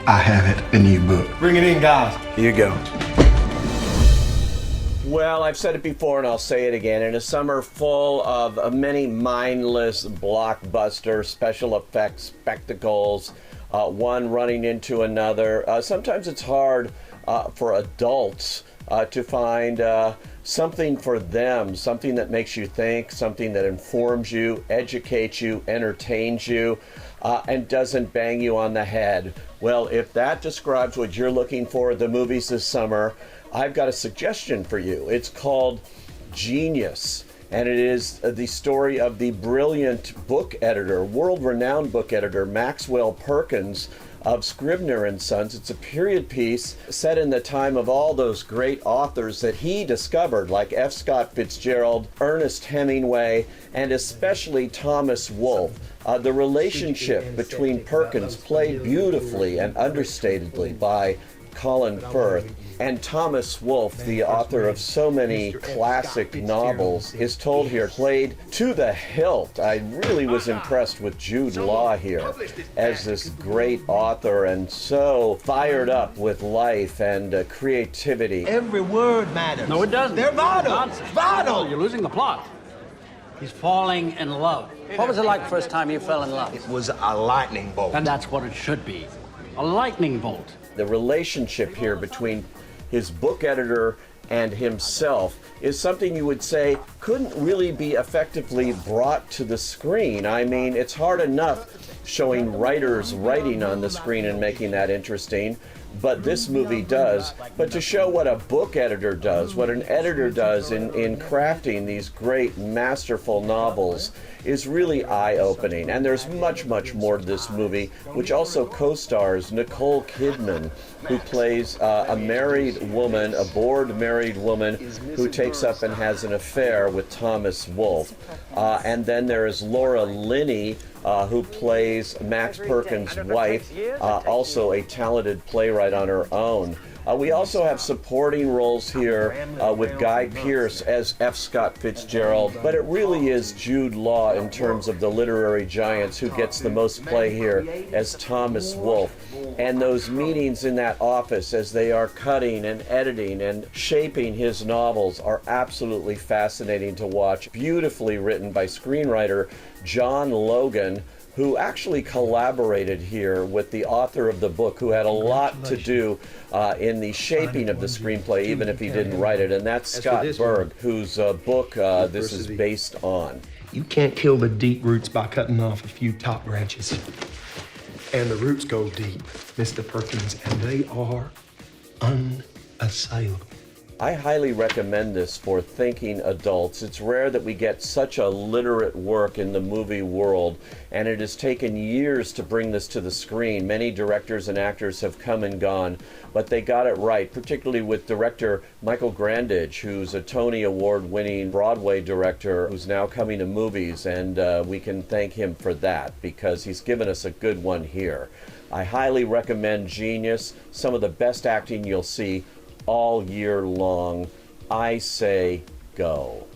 I have it, the new book. Bring it in, guys. Here you go. Well, I've said it before and I'll say it again. In a summer full of many mindless blockbuster special effects spectacles, one running into another, sometimes it's hard for adults to find something for them, something that makes you think, something that informs you, educates you, entertains you, and doesn't bang you on the head. Well, if that describes what you're looking for at the movies this summer, I've got a suggestion for you. It's called Genius, and it is the story of the brilliant book editor, world-renowned book editor, Maxwell Perkins of Scribner and Sons. It's a period piece set in the time of all those great authors that he discovered, like F. Scott Fitzgerald, Ernest Hemingway, and especially Thomas Wolfe. The relationship between Perkins, played beautifully and understatedly by Colin Firth, and Thomas Wolfe, the author of so many classic novels, is told here, played to the hilt. I really was impressed with Jude Law here as this great author, and so fired up with life and creativity. Every word matters. No, it doesn't. They're vital. Nonsense. Vital. You're losing the plot. He's falling in love. What was it like the first time you fell in love? It was a lightning bolt. And that's what it should be. A lightning bolt. The relationship here between his book editor and himself is something you would say couldn't really be effectively brought to the screen. I mean, it's hard enough showing writers writing on the screen and making that interesting, but this movie does. But to show what a book editor does, what an editor does in crafting these great, masterful novels, is really eye-opening. And there's much, much more to this movie, which also co-stars Nicole Kidman, who plays a married woman, a bored married woman, who takes up and has an affair with Thomas Wolfe. And then there is Laura Linney, who plays Max Perkins' wife, also a talented playwright on her own. We also have supporting roles here with Guy Pearce as F. Scott Fitzgerald, but it really is Jude Law in terms of the literary giants who gets the most play here as Thomas Wolfe. And those meetings in that office as they are cutting and editing and shaping his novels are absolutely fascinating to watch. Beautifully written by screenwriter John Logan, who actually collaborated here with the author of the book, who had a lot to do in the shaping of the screenplay, even if he didn't write it, and that's Scott Berg, whose book this is based on. You can't kill the deep roots by cutting off a few top branches. And the roots go deep, Mr. Perkins, and they are unassailable. I highly recommend this for thinking adults. It's rare that we get such a literate work in the movie world, and it has taken years to bring this to the screen. Many directors and actors have come and gone, but they got it right, particularly with director Michael Grandage, who's a Tony Award-winning Broadway director who's now coming to movies, and we can thank him for that because he's given us a good one here. I highly recommend Genius, some of the best acting you'll see all year long. I say go.